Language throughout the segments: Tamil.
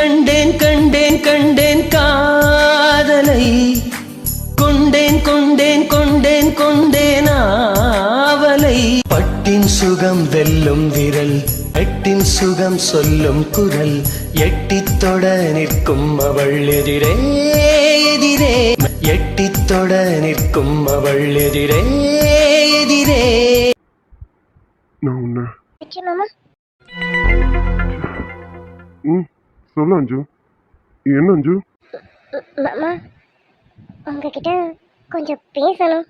கண்டேன் கண்டேன் கண்டேன் காதலை கொண்டேன் கொண்டேன் கொண்டேன் கொண்டேன் ஆவலை பட்டின் சுகம் வெல்லும் விரல் எட்டின் சுகம் சொல்லும் குரல் எட்டித் தொட நிற்கும் அவள் எதிரே எதிரே எட்டித் தொட நிற்கும் அவள் எதிரே எதிரே. நான் உன்னை மாமா சொல்ல அஞ்சு. என்ன அஞ்சு? மாமா உங்ககிட்ட கொஞ்சம் பேசணும்.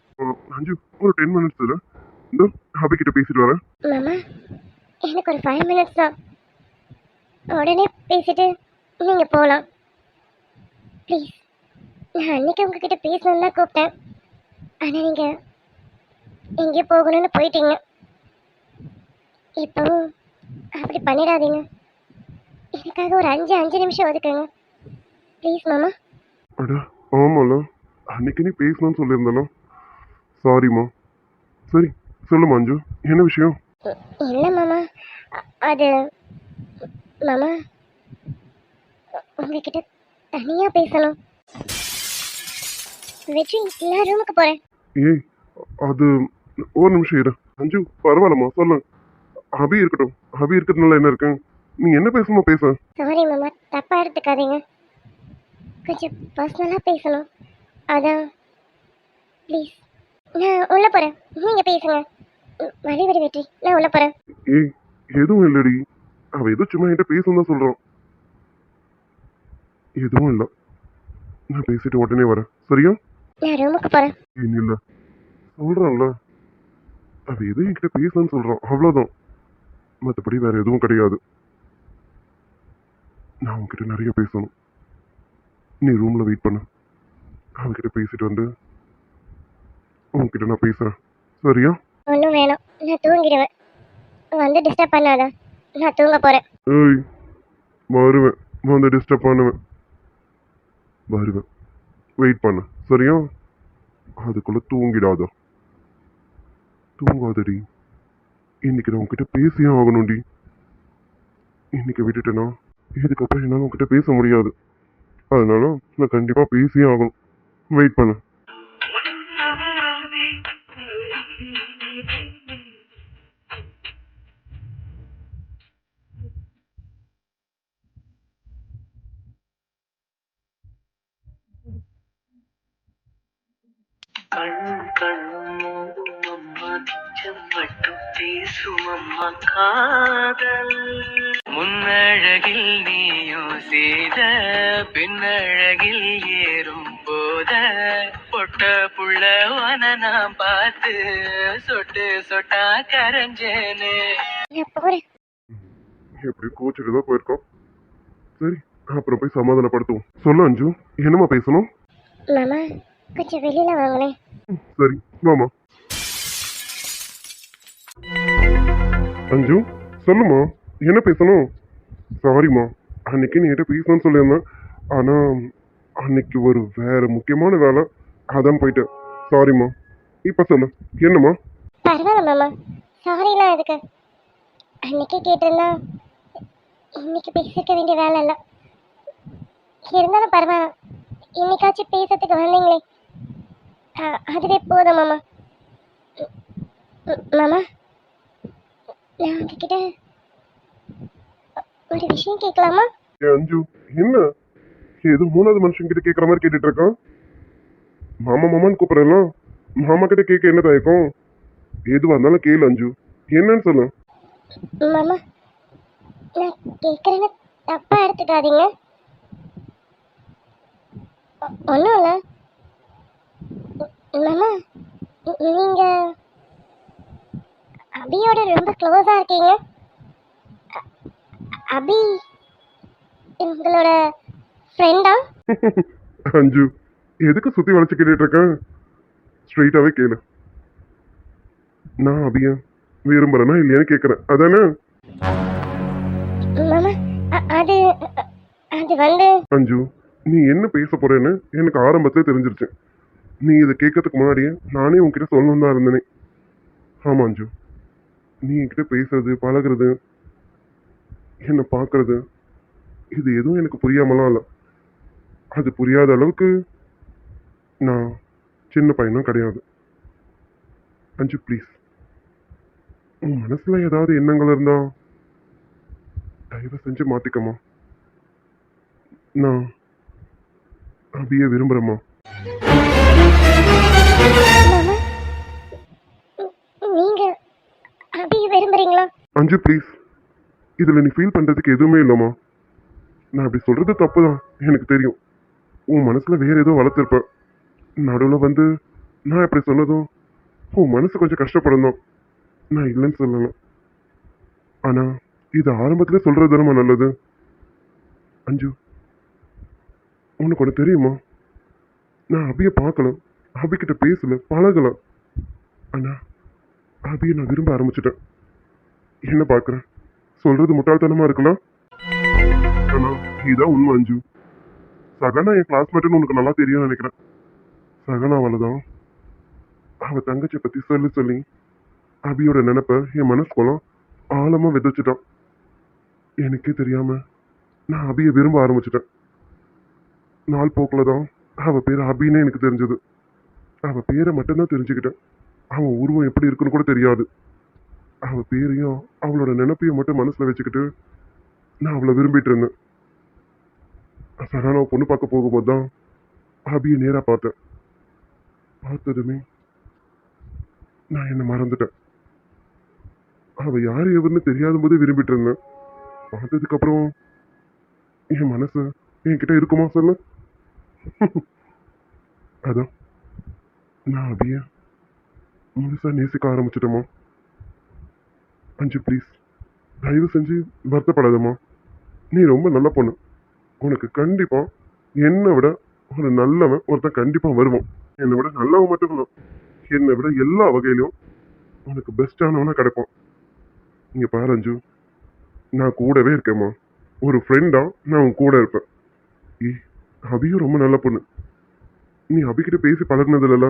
அஞ்சு ஒரு 10 minutes தர இந்த ஹாபி கிட்ட பேசிட்டு வரேன். மாமா எனக்கு ஒரு 5 minutes தான், உடனே பேசிட்டு நீங்கள் போகலாம் ப்ளீஸ். நான் அன்றைக்கி உங்ககிட்ட பேசணுன்னு தான் கூப்பிட்டேன், ஆனால் நீங்கள் எங்கேயோ போகணும்னு போயிட்டீங்க. இப்போவும் அப்படி பண்ணிடாதீங்க, எனக்காக ஒரு 5 நிமிஷம் ஒதுக்குங்க ப்ளீஸ் மாமா. அடா ஆமாம்ல, அன்னைக்கு நீ பேசணும்னு சொல்லியிருந்தலாம். சாரிம்மா. சரி சொல்லுமா அஞ்சு, என்ன விஷயம்? இல்லை மாமா, அது மாமா உங்ககிட்ட தனியாக பேசணும். வெற்றி நான் ரூமுக்கு போகிறேன். ஏய் அது ஒரு நிமிஷம் இரு அஞ்சு. பரவாயில்லம்மா சொல்லு. ஹபி இருக்கட்டும், ஹபி இருக்கிறதுனால என்ன இருக்கு? நீ என்ன பேசணுமோ பேச. சாரி மாமா, தப்பாக எடுத்துக்காதீங்க, கொஞ்சம் பர்சனலாக பேசணும் அதான் ப்ளீஸ். நான் உள்ளே போகிறேன், நீங்கள் பேசுங்க. வழி வழி வெற்றி, நான் உள்ளே போகிறேன். ஏய் எதுவும் இல்லடி, அவ ஏதோ சும்மா என்கிட்ட பேசணும் தான் சொல்றான். எதுவும் இல்லை, நான் பேசிட்டு உடனே வரேன் சரியா? நான் ரூமுக்கு போகிறேன். ஏன் இல்லை சொல்றான்ல, அவ எதுவும் என்கிட்ட பேசணும்னு சொல்றான் அவ்வளோதான், மற்றபடி வேற எதுவும் கிடையாது. நான் உன்கிட்ட நிறைய பேசணும், நீ ரூம்ல வெயிட் பண்ணு. அவன்கிட்ட பேசிட்டு வந்து உன்கிட்ட நான் பேசுறேன் சரியா? ஒன்றும் வேணும், நான் தூங்கிடுவேன், வந்து டிஸ்டர்ப் பண்ணாத, நான் தூங்க போகிறேன். ஏய் வருவேன், வந்து டிஸ்டர்ப் பண்ணுவேன், வருவேன், வெயிட் பண்ணு சரியா? அதுக்குள்ள தூங்கிடாதோ, தூங்காதடி. இன்னைக்கு நான் உன்கிட்ட பேசியே ஆகணும்டி. இன்னைக்கு விட்டுட்டேன்னா இதுக்கப்புறம் என்னால் உன்கிட்ட பேச முடியாது, அதனால நான் கண்டிப்பாக பேசியே ஆகணும். வெயிட் பண்ணு. காதல் முன்னழகில் நீயும் செய்த பின்னழகில் ஏறும் போத பொட்ட புள்ளவன நான் பார்த்து சொட்டு சொட்டா கரைஞ்சேனே. நான் போகிறேன். எப்படி கோச்சுட்டு தான் போயிருக்கோம். சரி அப்புறம் போய் சமாதானப்படுத்துவோம். சொல்ல அஞ்சு, என்னம்மா பேசணும்? மாமா கொஞ்சம் வெளியில் வாங்களேன். சரி வாமா. அஞ்சு சொல்லுமா, என்ன பேசணும்? சாரிம்மா, அன்னைக்கு நீ என்கிட்ட பேசணும்னு சொல்லியிருந்தேன், ஆனால் அன்னைக்கு ஒரு வேற முக்கியமான வேலை, அதான் போயிட்டேன். சாரிம்மா. இப்போ சொல்லு என்னம்மா? பரவாயில்ல மாமா, சாரிலாம் எதுக்கு, அன்னைக்கே கேட்டிருந்தா இன்னைக்கு பேசிக்க வேண்டிய வேலை இல்லை. இருந்தாலும் பரவாயில்ல, இன்னைக்காச்சும் பேசுறதுக்கு வந்தீங்களே, அதுவே போதும் மாமா. மாமா நான் உங்ககிட்ட ஒரு விஷயம் கேட்கலாமா? அஞ்சு என்ன ஏதோ மூணாவது மனுஷன் கிட்ட கேட்குற மாதிரி கேட்டுட்டு இருக்கான். மாமா மாமான்னு கூப்பிடலாம், மாமா கிட்ட கேட்க என்ன தயக்கம்? எதுவாக இருந்தாலும் கேளு அஞ்சு, என்னன்னு சொல்லு. மாமா நான் கேட்குறேன்னு தப்பா எடுத்துக்காதீங்க, ஒன்றும் இல்லை. மாமா நீங்க அபியோட ரொம்ப க்ளோஸா இருக்கீங்க. அபி உங்களோட ஃப்ரெண்டா? அஞ்சு எதுக்கு சுத்தி வளைச்சு கேட்டுட்டு இருக்கேன்? ஸ்ட்ரெயிட்டாவே கேளு. நான் அபிய விரும்புறேனா இல்லையான்னு கேட்குறேன், அதானே? மாமா அது அது வந்து அஞ்சு நீ என்ன பேச போறேன்னு எனக்கு ஆரம்பத்திலே தெரிஞ்சிருச்சு. நீ இதை கேட்கறதுக்கு முன்னாடியே நானே உன்கிட்ட சொல்லணும் தான் இருந்தேனே. ஆமா அஞ்சு, நீ என்கிட்ட பேசுறது பழகுறது என்ன பார்க்கறது இது எதுவும் எனக்கு புரியாமலாம் இல்லை. அது புரியாத அளவுக்கு நான் சின்ன பையனும் கிடையாது. அஞ்சு ப்ளீஸ், உன் மனசுல ஏதாவது எண்ணங்கள் இருந்தா தயவு செஞ்சு மாத்திக்கமா. நான் அபிய விரும்புறேம்மா. மாமா, நீங்க அபியை விரும்புறீங்களா? அஞ்சு ப்ளீஸ், இதுல நீ ஃபீல் பண்றதுக்கு எதுவுமே இல்லைம்மா. நான் அப்படி சொல்றது தப்பு தான், எனக்கு தெரியும். உன் மனசுல வேற ஏதோ வளர்த்துருப்ப. நடுவில் வந்து நான் இப்படி சொன்னதும் உன் மனசு கொஞ்சம் கஷ்டப்படும் தான். நான் இல்லைன்னு சொல்லல. ஆனா இது ஆரம்பத்துல சொல்றது தானம்மா நல்லது. அஞ்சு, உனக்கு ஒன்று தெரியுமா? நான் அபிய பார்க்கல, அபிகிட்ட பேசல, பழகல. ஆனா அபிய நான் விரும்ப ஆரம்பிச்சிட்டேன். என்ன பார்க்குறேன்? சொல்றது முட்டாள்தனமா இருக்கலாம். ஆனா இதான் உண்மை அஞ்சு. சகனா என் கிளாஸ்மேட்டுன்னு உனக்கு நல்லா தெரியும்னு நினைக்கிறேன். சகனாவால தான் அவ தங்கச்சியை பத்தி சொல்லி சொல்லி அபியோட நினைப்ப என் மனசுக்குள்ள ஆழமா விதைச்சிட்டான். எனக்கே தெரியாம நான் அபியை விரும்ப ஆரம்பிச்சிட்டேன். நாள் போக்கில் தான் அவ பேர் அபின்னு எனக்கு தெரிஞ்சது. அவ பேரை மட்டும்தான் தெரிஞ்சுக்கிட்டேன். அவன் உருவம் எப்படி இருக்குன்னு கூட தெரியாது. அவ பேரையும் அவளோட நினைப்பையும் மட்டும் மனசுல வச்சுக்கிட்டு நான் அவளை விரும்பிட்டு இருந்தேன். சரணா பொண்ணு பார்க்க போகும்போது தான் அபியை நேரா பார்த்தேன். பார்த்ததுமே நான் என்ன மறந்துட்டேன். அவ யாரு எவருன்னு தெரியாத போது விரும்பிட்டு இருந்தேன். பார்த்ததுக்கு அப்புறம் என் மனசு என்கிட்ட இருக்குமா சொல்லு. அதான் நான் அபிய முழுசா நேசிக்க ஆரம்பிச்சிட்டோமா. அஞ்சு ப்ளீஸ், தயவு செஞ்சு வருத்தப்படாதம்மா. நீ ரொம்ப நல்ல பொண்ணு. உனக்கு கண்டிப்பா என்னை விட ஒரு நல்லவன் ஒருத்தன் கண்டிப்பா வருவான். என்னை விட நல்லவன் மட்டும் இல்லை, என்னை விட எல்லா வகையிலும் உனக்கு பெஸ்டானவனா கிடைப்பான். இங்க பாரு அஞ்சு, நான் கூடவே இருக்கேம்மா. ஒரு ஃப்ரெண்டா நான் உன் கூட இருப்பேன். ஏய், அபியும் ரொம்ப நல்ல பொண்ணு. நீ அபிகிட்ட பேசி பழகினதுல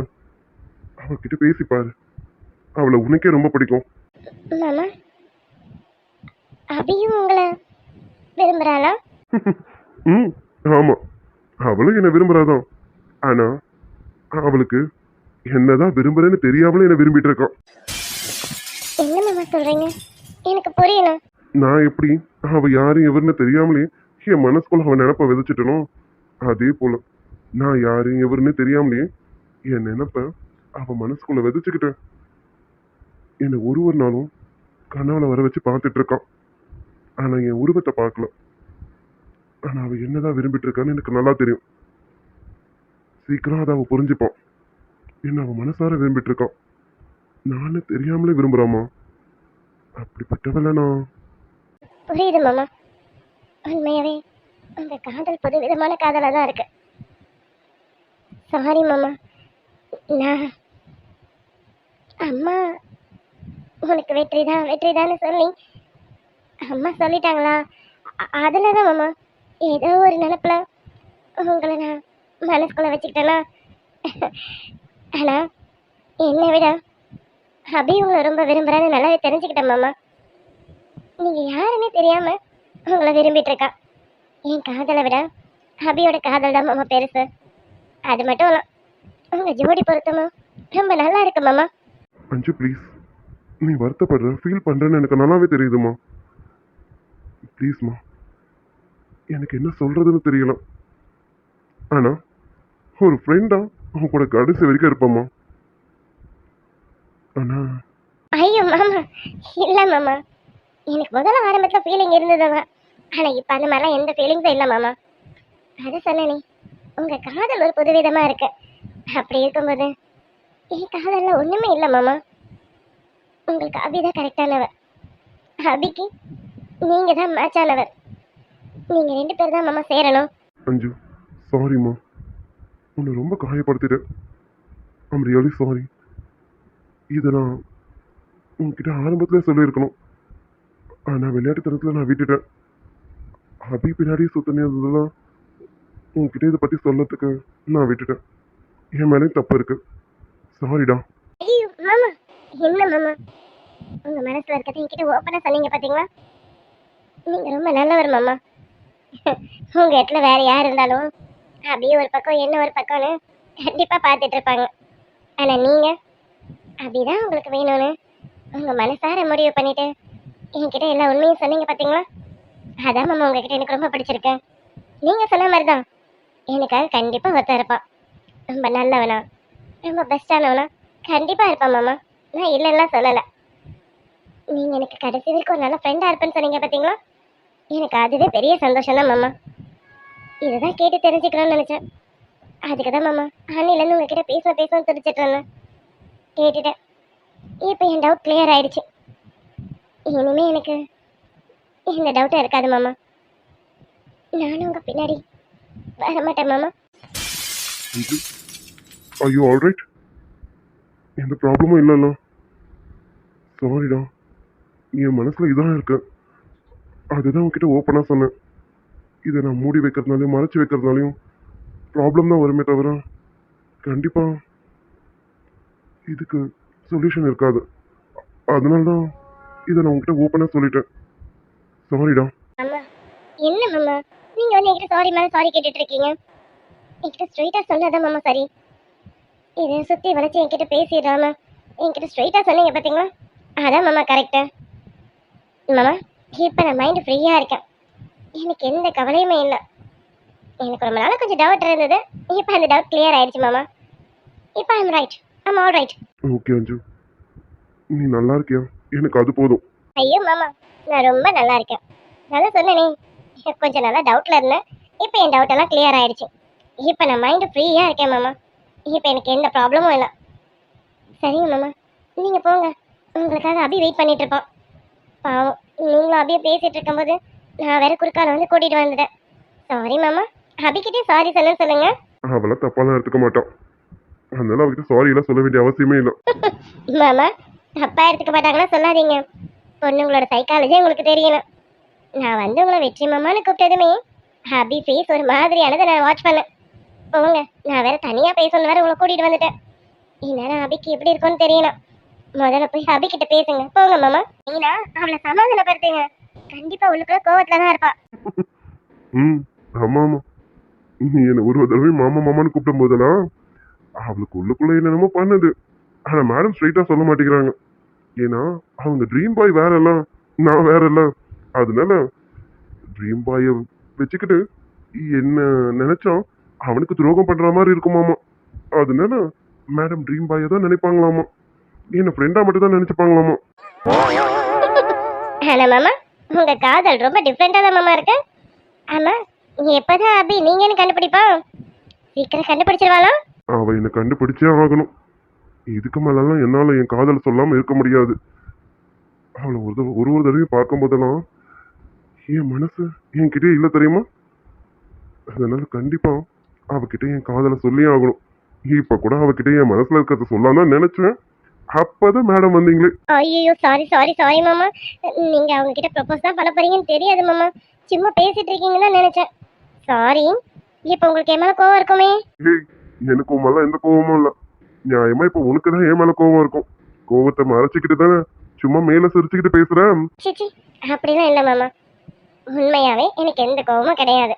அவகிட்ட பேசி பாரு. அவளை உனக்கே ரொம்ப பிடிக்கும். மாமா, அபியும் உங்களை விரும்புறாளா? ம், ஆமா, அவளும் என்னை விரும்புறாதான். ஆனா அவளுக்கு என்னதான் விரும்புறேன்னு தெரியாமலே என்ன விரும்பிட்டு இருக்கான். என்ன மாமா சொல்றீங்க? எனக்கு புரியணும். நான் எப்படி அவ யாரும் எவருன்னு தெரியாமலே என் மனசுக்குள்ள அவன் நினைப்ப விதைச்சிட்டனோ, அதே போல நான் யாரு எவருன்னு தெரியாமலே என் நினைப்ப அவ மனசுக்குள்ள விதைச்சுக்கிட்டேன். என்னை ஒரு நாளும் கனவுல வர வச்சு பார்த்துட்டு இருக்கான். ஆனா என் உருவத்தை பார்க்கல. ஆனா அவ என்னதான் விரும்பிட்டு இருக்கான்னு எனக்கு நல்லா தெரியும். சீக்கிரம் அதை அவ புரிஞ்சுப்பான். என்ன அவன் மனசார விரும்பிட்டு இருக்கான். நானே தெரியாமலே விரும்புறாமா. அப்படிப்பட்டவள நான். புரியுது மாமா. உண்மையாவே உங்க காதல் புது விதமான காதலா தான் இருக்கு. சாரி மாமா. நான் அம்மா உனக்கு வெற்றிதான்னு சொல்லி அம்மா சொல்லிட்டாங்களா? அதில் தான் மாமா ஏதோ ஒரு நினப்பில் உங்களை நான் மனசுக்குள்ளே வச்சுக்கிட்டேன்னா. ஆனால் என்னை விட அபி உங்களை ரொம்ப விரும்புகிறான்னு நல்லாவே தெரிஞ்சுக்கிட்டேன் மாமா. நீங்கள் யாருன்னே தெரியாமல் உங்களை விரும்பிட்டு இருக்கா. என் காதலை விட அபியோட காதல் தான் மாமா பெருசு. அது மட்டும் இல்லை, உங்கள் ஜோடி பொருத்தமும் ரொம்ப நல்லா இருக்கு மாமா. அஞ்சு ப்ளீஸ், நீ வருத்தப்படுற ஃபீல் பண்றேன்னு எனக்கு நல்லாவே தெரியுதுமா. ப்ளீஸ்மா, எனக்கு என்ன சொல்றதுன்னு தெரியல. ஆனா ஒரு ஃப்ரெண்டா அவன் கூட கடைசி வரைக்கும் இருப்பம்மா. ஆனா ஐயோ மாமா, இல்லை மாமா. எனக்கு முதல்ல ஆரம்பத்தில் ஃபீலிங் இருந்ததுங்க. ஆனால் இப்போ அந்த மாதிரிலாம் எந்த ஃபீலிங்ஸும் இல்லை மாமா. அதை சொன்னேனே, உங்கள் காதல் ஒரு புதுவிதமாக இருக்கு. அப்படி இருக்கும்போது என் காதலில் ஒன்றுமே இல்லை மாமா. உங்களுக்கு அபி தான் கரெக்டானவர். அபிக்கு நீங்கள் தான் மேட்ச் ஆனவர். நீங்கள் 2 பேர் தான் மாமா சேரணும். அஞ்சு, சாரிம்மா, உன்னை ரொம்ப காயப்படுத்திட்டேன். I'm really sorry. இதை நான் உன்கிட்ட ஆரம்பத்தில் சொல்லியிருக்கணும். ஆனால் விளையாட்டுத்தனத்தில் நான் விட்டுட்டேன். அபி பின்னாடி சுத்தனதெல்லாம் உன்கிட்ட இதை பற்றி சொல்லத்துக்கு நான் விட்டுட்டேன். என் மேலேயும் தப்பு இருக்கு. சாரிடா. ஐயோ மாமா, என்ன மாமா உங்கள் மனசில் இருக்கிறத என்கிட்ட ஓப்பனாக சொன்னீங்க பார்த்தீங்களா? நீங்கள் ரொம்ப நல்லவர் மாமா. உங்க இடத்துல வேற யார் இருந்தாலும் அப்படியே ஒரு பக்கம் என்ன ஒரு பக்கம்னு கண்டிப்பா பார்த்துட்டு இருப்பாங்க. ஆனா நீங்க அப்படிதான் உங்களுக்கு வேணும்னு உங்க மனசார முடிவு பண்ணிட்டு என்கிட்ட எல்லா உண்மையும் சொன்னீங்க பாத்தீங்களா? அதான் மாமா உங்ககிட்ட எனக்கு ரொம்ப பிடிச்சிருக்கு. நீங்க சொன்ன மாதிரிதான் எனக்காக கண்டிப்பா ஒருத்தன் இருப்பான். ரொம்ப நல்லவனா ரொம்ப பெஸ்டானவனா கண்டிப்பா இருப்பான் மாமா. நான் இல்லைன்னா சொல்லல. நீங்க எனக்கு கடைசி வரைக்கும் ஒரு நல்ல ஃப்ரெண்டா இருப்பேன்னு சொன்னீங்க பாத்தீங்களா? எனக்கு அதுவே பெரிய சந்தோஷம் தான் மாமா. இதுதான் கேட்டு தெரிஞ்சுக்கணும்னு நினைச்சேன். அதுக்கு தான் மாமா அன்னிலேருந்து உங்ககிட்ட பேசணும்னு துடிச்சிட்டு இருந்தேன். கேட்டுட்டேன். இப்போ என் டவுட் கிளியர் ஆயிடுச்சு. இனிமே எனக்கு இந்த டவுட்டும் இருக்காது மாமா. நானும் உங்க பின்னாடி வர மாட்டேன் மாமா. அஞ்சு, are you alright? எந்த ப்ராப்ளமும் இல்லைல்ல? சாரிடா, என் மனசுல இதான் இருக்கு. அதுதான் உன்கிட்ட ஓப்பனாக சொன்னேன். இதை நான் மூடி வைக்கிறதுனாலையும் மறைச்சு வைக்கிறதுனாலையும் ப்ராப்ளம் தான் வருமே தவிர கண்டிப்பா இதுக்கு சொல்யூஷன் இருக்காது. அதனால தான் இதை நான் உன்கிட்ட ஓப்பனாக சொல்லிட்டேன். சாரிடா. அம்மா என்ன மாமா நீங்க வந்து என்கிட்ட சாரி மேல சாரி கேட்டுட்டு இருக்கீங்க? என்கிட்ட ஸ்ட்ரைட்டா சொல்லாதான் மாமா சரி. இதை சுத்தி வளைச்சு என்கிட்ட பேசிடாம என்கிட்ட ஸ்ட்ரைட்டா சொன்னீங்க பாத்தீங்களா? அதான் மாமா கரெக்டு. மாமா இப்போ நான் மைண்ட் ஃப்ரீயா இருக்கேன். எனக்கு எந்த கவலையுமே இல்லை. எனக்கு ரொம்ப நாள் கொஞ்சம் டவுட் இருந்தது. இப்போ அந்த டவுட் கிளியர் ஆயிடுச்சு மாமா. இப்போ I'm right. I'm all right. Okay அஞ்சு, நீ நல்லா இருக்கியா? எனக்கு அது போதும். ஐயோ மாமா நான் ரொம்ப நல்லா இருக்கேன். நான் சொன்னேனே கொஞ்சம் நல்லா டவுட்ல இருந்தேன். இப்போ என் டவுட் எல்லாம் கிளியர் ஆயிடுச்சு. இப்போ நான் மைண்ட் ஃப்ரீயா இருக்கேன் மாமா. இப்போ எனக்கு எந்த ப்ராப்ளமும் இல்லை. சரிங்க மாமா நீங்க போங்க. உங்களுக்காக அபி வெயிட் பண்ணிட்டு இருப்பான். பாவம் நீங்களும் அபியை பேசிட்டு இருக்கும்போது நான் வேற குறுக்கால வந்து கூட்டிட்டு வந்துட்டேன். சாரி மாமா. அபிக்கிட்டே சாரி சொல்லுங்க. அவளை தப்பாலாம் எடுத்துக்க மாட்டான். அதனால அவகிட்ட சாரி எல்லாம் சொல்ல வேண்டிய அவசியமே இல்லை. மாமா தப்பா எடுத்துக்க மாட்டாங்கன்னா சொல்லாதீங்க. பொண்ணுங்களோட சைக்காலஜி உங்களுக்கு தெரியணும். நான் வந்து உங்களை வெற்றி மாமான்னு கூப்பிட்டதுமே அபி ஃபேஸ் ஒரு மாதிரியானதை நான் வாட்ச் பண்ணேன். போங்க நான் வேற தனியா பேசணும் வேற உங்களை கூட்டிட்டு வந்துட்டேன். இந்நேரம் அபிக்கு எப்படி இருக்கும்னு தெரியணும். முதல்ல போய் அபி கிட்ட பேசுங்க போங்க மாமா. நீனா அவளை சமாதானப்படுத்துங்க. கண்டிப்பா உள்ளுக்குள்ள கோவத்துல தான் இருப்பா. ம், ஆமா ஆமா. நீ என்ன ஒரு தடவை மாமா மாமான்னு கூப்பிடும் போதெல்லாம் அவளுக்கு உள்ளுக்குள்ள என்னென்னமோ பண்ணுது. ஆனா மேடம் ஸ்ட்ரைட்டா சொல்ல மாட்டேங்கிறாங்க. ஏன்னா அவங்க ட்ரீம் பாய் வேற இல்ல, நான் வேற இல்ல. அதனால ட்ரீம் பாய வச்சுக்கிட்டு என்ன நினைச்சா அவனுக்கு துரோகம் பண்ற மாதிரி இருக்குமாமா. அதனால மேடம் ட்ரீம் பாய தான் நினைப்பாங்களாமா. என்ன ஃப்ரெண்டா மட்டும் தான் நினைச்சுப்பாங்களாமா. ஆனா மாமா உங்க காதல் ரொம்ப டிஃப்ரெண்டா தான் மாமா இருக்கு. ஆமா எப்பதான் அபி நீங்கன்னு கண்டுபிடிப்பா? சீக்கிரம் கண்டுபிடிச்சிருவாளா? அவ என்ன கண்டுபிடிச்சே ஆகணும். இதுக்கு மேலாம் என்னால என் காதல் சொல்லாம இருக்க முடியாது. அவளை ஒரு தடவை பார்க்கும் போதெல்லாம் என் மனசு என்கிட்டே இல்ல தெரியுமா? அதனால கண்டிப்பா அவகிட்ட என் காதலை சொல்லியே ஆகணும். இப்ப கூட அவகிட்ட என் மனசுல இருக்கிறத சொல்லாம தான் நினைச்சேன். அப்பதான் மேடம் வந்தீங்களே. ஐயோ சாரி சாரி சாரி மாமா. நீங்க அவங்க கிட்ட ப்ரப்போஸ் தான் பண்ண போறீங்கன்னு தெரியாது மாமா. சும்மா பேசிட்டு இருக்கீங்கன்னு தான் நினைச்சேன். சாரி. இப்போ உங்களுக்கு என் மேல கோவம் இருக்குமே? ஏய், எனக்கு உன் மேல எந்த கோவமும் இல்ல. நியாயமா இப்ப உனக்கு தான் என் மேல கோவம் இருக்கும். கோவத்தை மறைச்சிக்கிட்டு தானே சும்மா மேல சிரிச்சுக்கிட்டு பேசுறேன். சிச்சி அப்படிலாம் இல்லை மாமா. உண்மையாவே எனக்கு எந்த கோவமும் கிடையாது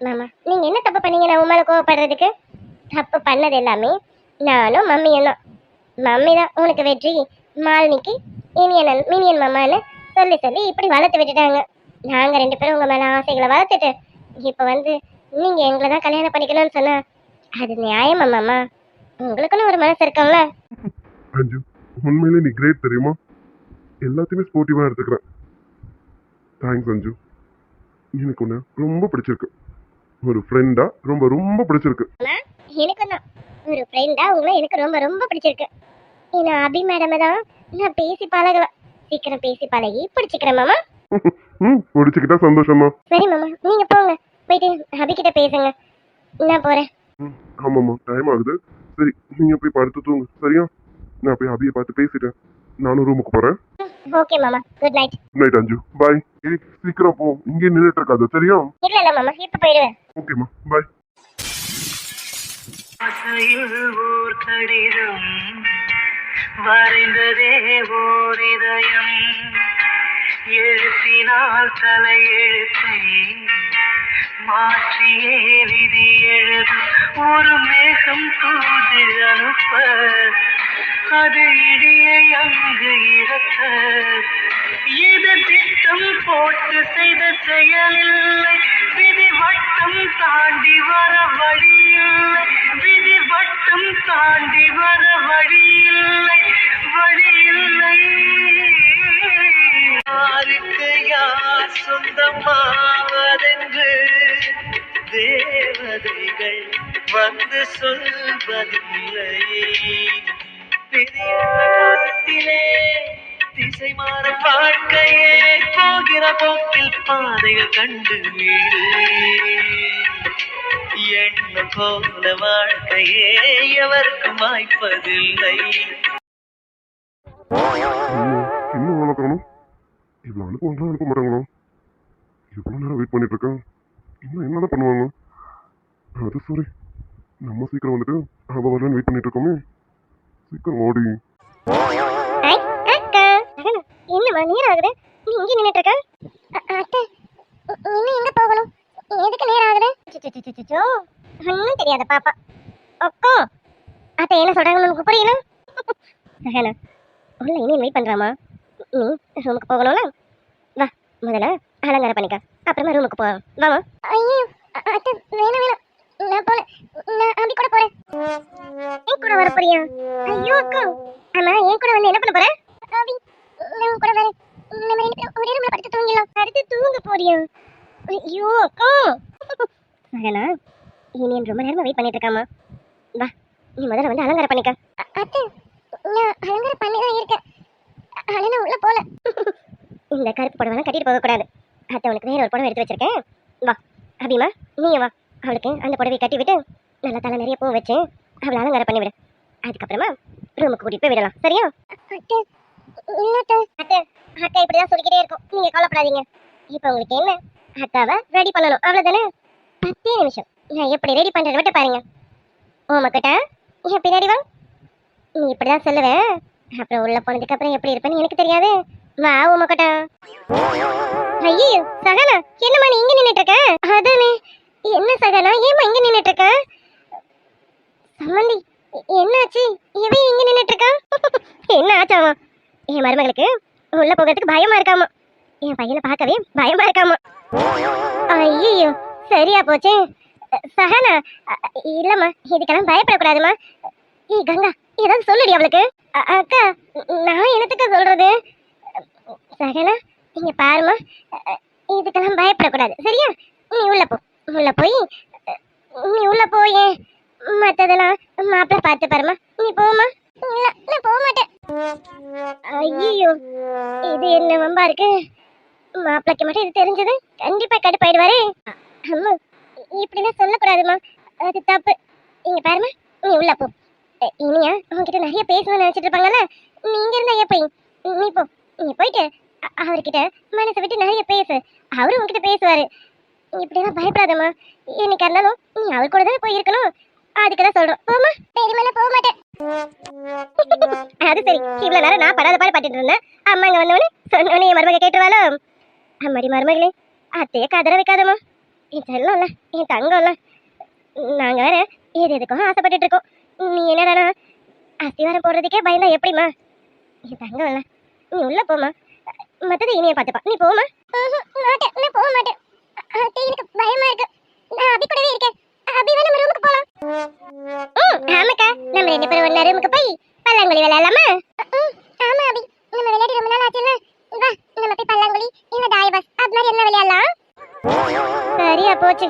மாமா. நீங்க என்ன தப்பு பண்ணீங்க நான் உன் மேல கோவப்படுறதுக்கு? தப்பு பண்ணது எல்லாமே நானும் மம்மியும் தான். மம்மி தான் உனக்கு வெற்றி மாலினிக்கு மினியன் மாமான்னு சொல்லி சொல்லி இப்படி வளர்த்து விட்டுட்டாங்க. நாங்க ரெண்டு பேரும் உங்க மேல ஆசைகளை வளர்த்துட்டு இப்ப வந்து நீங்க எங்களை தான் கல்யாணம் பண்ணிக்கணும்னு சொன்னா அது நியாயமா மாமா? உங்களுக்குன்னு ஒரு மனசு இருக்கும்ல. அஞ்சு, உண்மையிலே நீ கிரேட் தெரியுமா? எல்லாத்தையுமே ஸ்போர்ட்டிவா எடுத்துக்கிறேன். தேங்க்ஸ் அஞ்சு. எனக்கு உன்னை ரொம்ப பிடிச்சிருக்கு. ஒரு ஃப்ரெண்டா ரொம்ப ரொம்ப பிடிச்சிருக்கு. எனக்கு தான் ஒரு ஃப்ரெண்டா உங்களை எனக்கு ரொம்ப ரொம்ப பிடிச்சிருக்கு. நான் அபி மேடம் தான் நான் பேசி பழகலாம். சீக்கிரம் பேசி பழகி பிடிச்சிக்கிறேன் மாமா. ம், பிடிச்சிக்கிட்டா சந்தோஷமா. சரி மாமா நீங்க போங்க. போயிட்டு அபி கிட்ட பேசுங்க. நான் போறேன். ம், ஆமாம்மா டைம் ஆகுது. சரி நீங்க போய் படுத்து தூங்கு சரியா? நான் போய் அபியை பார்த்து பேசிட்டேன். நானும் ரூமுக்கு போறேன். ஓகே மாமா குட் நைட். குட் நைட் அஞ்சு. பாய். ஏய் சீக்கிரம் போ, இங்கே நின்றுட்டு இருக்காது சரியா? இல்ல இல்ல மாமா இப்ப போயிடுவேன். ஓகேம்மா பாய். ஆசையில் ஓர் கடிதம் வரைந்ததே ஓர் இதயம் எழுத்தினால் தலையெழுத்தை மாற்றியே விதி எழுதும் ஒரு மேகம் தூது அனுப்ப அது இடியை அங்கு இறக்க இது திட்டம் போட்டு செய்த செயலில்லை விதி வட்டம் தாண்டி வர வழியில்லை விதி வட்டம் தாண்டி வர வழியில்லை வழியில்லை யாருக்கு யார் சொந்தமாவதென்று தேவதைகள் வந்து சொல்வதில்லை விதியிலே திசை மாறும் வாழ்க்கையே போகிற போக்கில் பாதைகள் கண்டு வீடு எண்ண போல வாழ்க்கையே எவருக்கும் வாய்ப்பதில்லை. இன்னும் வளர்க்கணும் இவ்வளோ அனுப்புவாங்களா அனுப்ப மாட்டாங்களா? எவ்வளோ நேரம் வெயிட் பண்ணிட்டு இருக்கேன். இன்னும் என்னதான் பண்ணுவாங்க? அது சரி, நம்ம சீக்கிரம் வந்துட்டு அவ வரலன்னு வெயிட் பண்ணிட்டு இருக்கோமே. சீக்கிரம் ஓடி. என்னமா நேரம் ஆகுது, நீ இங்கே நின்றுட்டு இருக்க? அத்தை, இன்னும் எங்க போகணும்? எதுக்கு நேரம் ஆகுது? ஒன்றும் தெரியாத பாப்பா. அக்கா, அத்தை என்ன சொல்றாங்கன்னு உனக்கு புரியல? சகனா, உள்ள இனியும் வெயிட் பண்றாமா? நீ ரூமுக்கு போகணும்ல? வா, முதல்ல அலங்காரம் பண்ணிக்க, அப்புறமா ரூமுக்கு போவோம். வாமா. ஐயோ அத்தை, வேணாம் வேணாம், நான் போல, நான் அப்படி கூட போறேன். என் கூட வர போறியா? ஐயோ அக்கா, ஆமா என் கூட வந்து என்ன பண்ண போற? அபி, நான் கூட வரேன். நம்ம ரெண்டு பேரும் ஒரே ரூம்ல படுத்து தூங்கலாம். படுத்து தூங்க போறியா? ஐயோ அக்கா. சகனா, இனியன் ரொம்ப நேரமா வெயிட் பண்ணிட்டு இருக்காமா. வா, நீ முதல்ல வந்து அலங்காரம் பண்ணிக்க. அத்தை, நான் அலங்காரம் பண்ணி தான் இருக்கேன், ஆனா நான் உள்ள போல. இந்த கருப்பு புடவை கட்டிட்டு போக கூடாது. அத்தை உனக்கு வேற ஒரு புடவை எடுத்து வச்சிருக்கேன். வா அபிமா, நீ வா. அவளுக்கு அந்த புடவையை கட்டி விட்டு நல்லா தலை நிறைய பூ வச்சு அவளை அலங்காரம் பண்ணி விடு. அதுக்கப்புறமா ரூமுக்கு கூட்டிட்டு போய் விடலாம், சரியா? அத்தை, அத்தை, அத்தை இப்படிதான் சொல்லிக்கிட்டே இருக்கும், நீங்க கவலைப்படாதீங்க. இப்போ உங்களுக்கு என்ன, அத்தாவை ரெடி பண்ணணும், அவ்வளவுதானே? 10 நிமிஷம் நான் எப்படி ரெடி பண்றது மட்டும் பாருங்க. ஓமக்கிட்ட என் பின்னாடி வா. நீ இப்படிதான் சொல்லுவேன், அப்புறம் உள்ள போனதுக்கு அப்புறம் எப்படி இருப்பேன்னு எனக்கு தெரியாது. வா ஓமக்கிட்ட. ஐயோ சகனா, என்னம்மா நீ இங்க நின்னுட்டு இருக்க? அதானே, என்ன சகனா, ஏமா இங்க நின்னுட்டு இருக்க? சம்மந்தி, என்னாச்சு? இவன் இங்க நின்னுட்டு இருக்கா? என்ன ஆச்சாமா? என் மருமகளுக்கு உள்ள போகிறதுக்கு பயமா இருக்காமா, என் பையனை பார்க்கவே பயமா இருக்காமா. ஐயோ சரியா போச்சே. சகனா, இல்லம்மா, இதுக்கெல்லாம் பயப்படக்கூடாதுமா. ஏய் கங்கா, ஏதாவது சொல்லுடி அவளுக்கு. அக்கா, நான் என்னத்துக்கா சொல்றது? சகனா, இங்க பாருமா, இதுக்கெல்லாம் பயப்படக்கூடாது, சரியா? நீ உள்ள போ, உள்ள போய் நீ உள்ள போயே, மத்ததெல்லாம் மாப்பிள்ள பார்த்து பாருமா. நீ போமா. இல்ல, நான் போக மாட்டேன். ஐயோ, இது என்ன வம்பா இருக்கு? மாப்பிளைக்கு மட்டும் இது தெரிஞ்சது கண்டிப்பா கடுப்பாயிடுவாரே. அம்மா, இப்படிலாம் சொல்லக்கூடாதுமா, அது தப்பு. இங்க பாருமா, நீ உள்ள போ. இனியா உங்ககிட்ட நிறைய பேசணும்னு நினைச்சிட்டு இருப்பாங்கல்ல, நீ இங்க இருந்தா எப்படி? நீ போ, நீ போயிட்டு அவர்கிட்ட மனசை விட்டு நிறைய பேசு, அவரு உங்ககிட்ட பேசுவாரு. இப்படிலாம் பயப்படாதம்மா, என்னைக்கா இருந்தாலும் நீ அவர் கூட தான் போயிருக்கணும், அதுக்குதான் சொல்றோம். போமா. பெரியமல போக மாட்டேன். அது சரி, இவ்வளவு நேரம் நான் படாத பாடு பாட்டுட்டு இருந்தேன், அம்மா இங்க வந்தவனே சொன்னவனே என் மருமக கேட்டுருவாளோ? அம்மாடி மருமகளே, அத்தைய கதற வைக்காதம்மா. என் செல்லம்ல, என் தங்கம்ல, நாங்க வேற எது எதுக்கும் ஆசைப்பட்டுட்டு இருக்கோம். நீ என்னடா அஸ்திவாரம் போடுறதுக்கே பயந்தா எப்படிமா? என் தங்கம்ல, நீ உள்ள போமா, மத்ததை இனிய பாத்துப்பா. நீ போமா. மாட்டேன், நான் போக மாட்டேன். எனக்கு பயமா இருக்கு, நான் அபி கூடவே இருக்கேன். அபி வேணா நம்ம ரூமுக்கு போலாம். ஆமாக்கா, நம்ம ரெண்டு பேரும் ஒண்ணா ரூமுக்கு போய் பல்லாங்குழி விளையாடலாமா? ஆமா அபி, நம்ம விளையாடி ரொம்ப நாள் ஆச்சுல்ல, வா நம்ம போய் பல்லாங்குழி இல்ல தாயபாஸ் அது மாதிரி என்ன விளையாடலாம். சரியா போச்சு.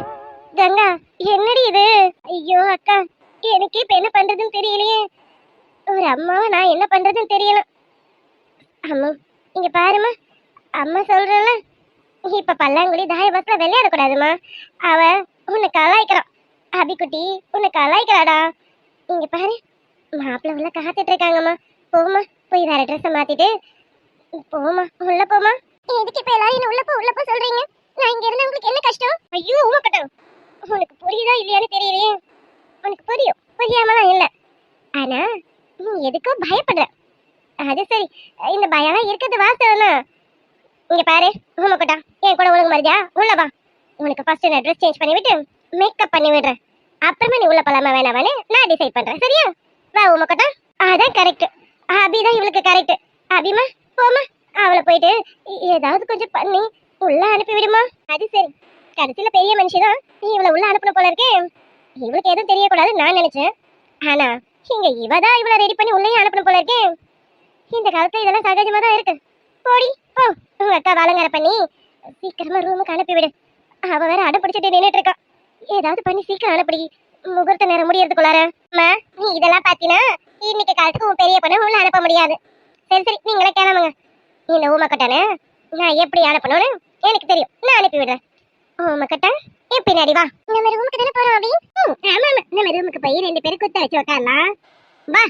கங்கா, என்னடி இது? ஐயோ அக்கா, எனக்கு இப்ப என்ன பண்றதுன்னு தெரியலையே. ஒரு அம்மாவை நான் என்ன பண்றதுன்னு தெரியல. அம்மா இங்க பாருமா, அம்மா சொல்றல, இப்ப பல்லாங்குழி தாயபாஸ்ல விளையாடக்கூடாதுமா. அவ உன்னை கலாய்க்கிறான், அபிக்குட்டி உன்னை கலாய்க்கிறாடா. இங்க பாரு, மாப்பிள்ள உள்ள காத்துட்டு இருக்காங்கம்மா. போமா, போய் வேற ட்ரெஸ் மாத்திட்டு போமா, உள்ள போமா. எதுக்கு இப்ப எல்லாரும் என்ன உள்ள போ சொல்றீங்க? நான் இங்க இருந்தா உங்களுக்கு என்ன கஷ்டம்? ஐயோ உமக்கட்டும், உனக்கு புரியுதா இல்லையான்னு தெரியலையே. உனக்கு புரியும், புரியாமலாம் இல்ல, ஆனா நீ எதுக்கோ பயப்படுற. அது சரி, இந்த பயம்லாம் இருக்கிறது வாஸ்தவம் தான். இங்க பாரு உமக்கட்டா, என் கூட ஒழுங்கு மரியா உள்ள வா. உனக்கு ஃபர்ஸ்ட் நான் ட்ரெஸ் சேஞ்ச் பண்ணி விட்டு மேக்கப் பண்ணி விடுறேன். அப்புறமா நீ உள்ள போலாமா வேணாமான்னு நான் டிசைட் பண்றேன். சரியா? வா உமக்கட்டா. அதான் கரெக்ட். அபிதான் இவளுக்கு கரெக்ட். அபிமா போமா, அவளை போயிட்டு ஏதாவது கொஞ்சம் பண்ணி உள்ள அனுப்பி விடுமா. அது சரி, கடைசியில பெரிய மனுஷிதான் இவளை உள்ள அனுப்பணும் போல இருக்கே. இவளுக்கு எதுவும் தெரியக்கூடாதுன்னு நான் நினைச்சேன். ஆனா இங்க இவதான் இவளை ரெடி பண்ணி உள்ளேயே அனுப்பணும் போல இருக்கே. இந்த காலத்துல இதெல்லாம் சகஜமா தான் இருக்கு. போடி போ, உங்க அக்கா அலங்கார பண்ணி சீக்கிரமா ரூமுக்கு அனுப்பி விடு. அவ வேற அடம் பிடிச்சிட்டு நின்னுட்டு இருக்கா. ஏதாவது பண்ணி சீக்கிரம் அனுப்பி, முகூர்த்த நேரம் முடியறதுக்குள்ளார. அம்மா நீ இதெல்லாம் பாத்தீனா இன்னைக்கு காலத்துக்கு உன் பெரிய பொண்ணு உள்ள அனுப்ப முடியாது. சரி சரி, நீங்களே கிளம்புங்க. இந்த ஊமக்கட்டானே நான் எப்படி அனுப்பணும்னு எனக்கு தெரியும், நான் அனுப்பி விடுறேன். ஊமக்கட்டா என் பின்னாடி வா. நம்ம ரூமுக்கு தானே போறோம் அபி? ஆமா ஆமா, நம்ம ரூமுக்கு போய் 2 பேரும் குத்த வச்சு உட்காரலாம். வா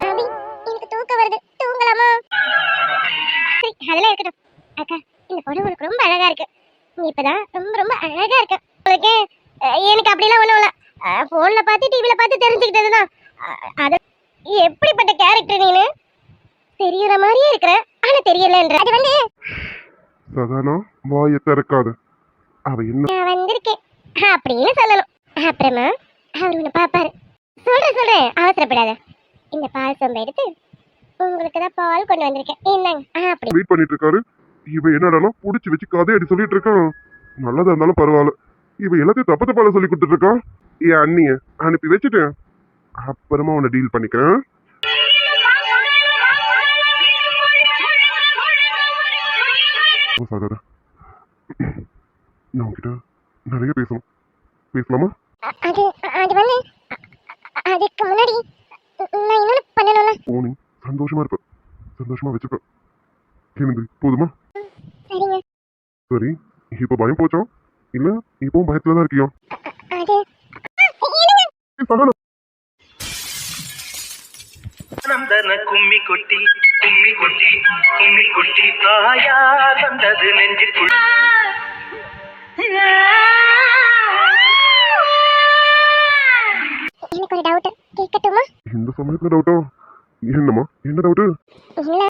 அபி, எனக்கு தூக்கம் வருது, தூங்கலாமா? சரி அதெல்லாம் இருக்கட்டும். அக்கா இந்த பொண்ணு உனக்கு ரொம்ப அழகா இருக்கு. நீ இப்பதான் ரொம்ப ரொம்ப அழகா இருக்க. உங்களுக்கு எனக்கு அப்படிலாம் ஒண்ணும் இல்ல, போன்ல பார்த்து டிவில பார்த்து தெரிஞ்சுக்கிட்டதுதான். அது எப்படிப்பட்ட கேரக்டர் நீனு? தெரியற மாதிரியே இருக்கிற ஆனா தெரியலன்ற. அது வந்து சதானா வாயை திறக்காத. அவ என்ன நான் வந்திருக்கேன் அப்படின்னு சொல்லணும். அப்புறமா அவர் உன்னை பாப்பாரு. சொல்றேன் அவசரப்படாத. இந்த பால் சொம்ப எடுத்து உங்களுக்கு தான் பால் கொண்டு வந்திருக்கேன், என்னங்க அப்படி. வெயிட் பண்ணிட்டு இருக்காரு. இவ என்னடானா புடிச்சு வச்சு கதையடி சொல்லிட்டு இருக்கான். நல்லதா இருந்தாலும் பரவாயில்ல, இவ எல்லாத்தையும் தப்பு தப்பால சொல்லி கொடுத்துட்டு இருக்கான். என் அண்ணிய அனுப்பி வச்சுட்டேன், அப்புறமா உன்னை டீல் பண்ணிக்கிறேன். சாதாரண நான் உன்கிட்ட நிறைய பேசணும், பேசலாமா? அது அது வந்து அதுக்கு முன்னாடி நான் இன்னொன்னு பண்ணணும்ல. நீ சந்தோஷமா இருப்ப, சந்தோஷமா வச்சுப்ப. எனக்கு போதுமா? சரிங்க. சரி, இப்ப பயம் போச்சா இல்ல இப்பவும் பயத்துல தான் இருக்கியா? அது சதானா நந்தன கும்மி கொட்டி கும்மி கொட்டி கும்மி கொட்டி தாயார் வந்தது நெஞ்சுக்குள். எனக்கு ஒரு டவுட் கேட்கட்டுமா? இந்த சமயத்துல டவுட்டா? என்னம்மா என்ன டவுட்டு? இல்ல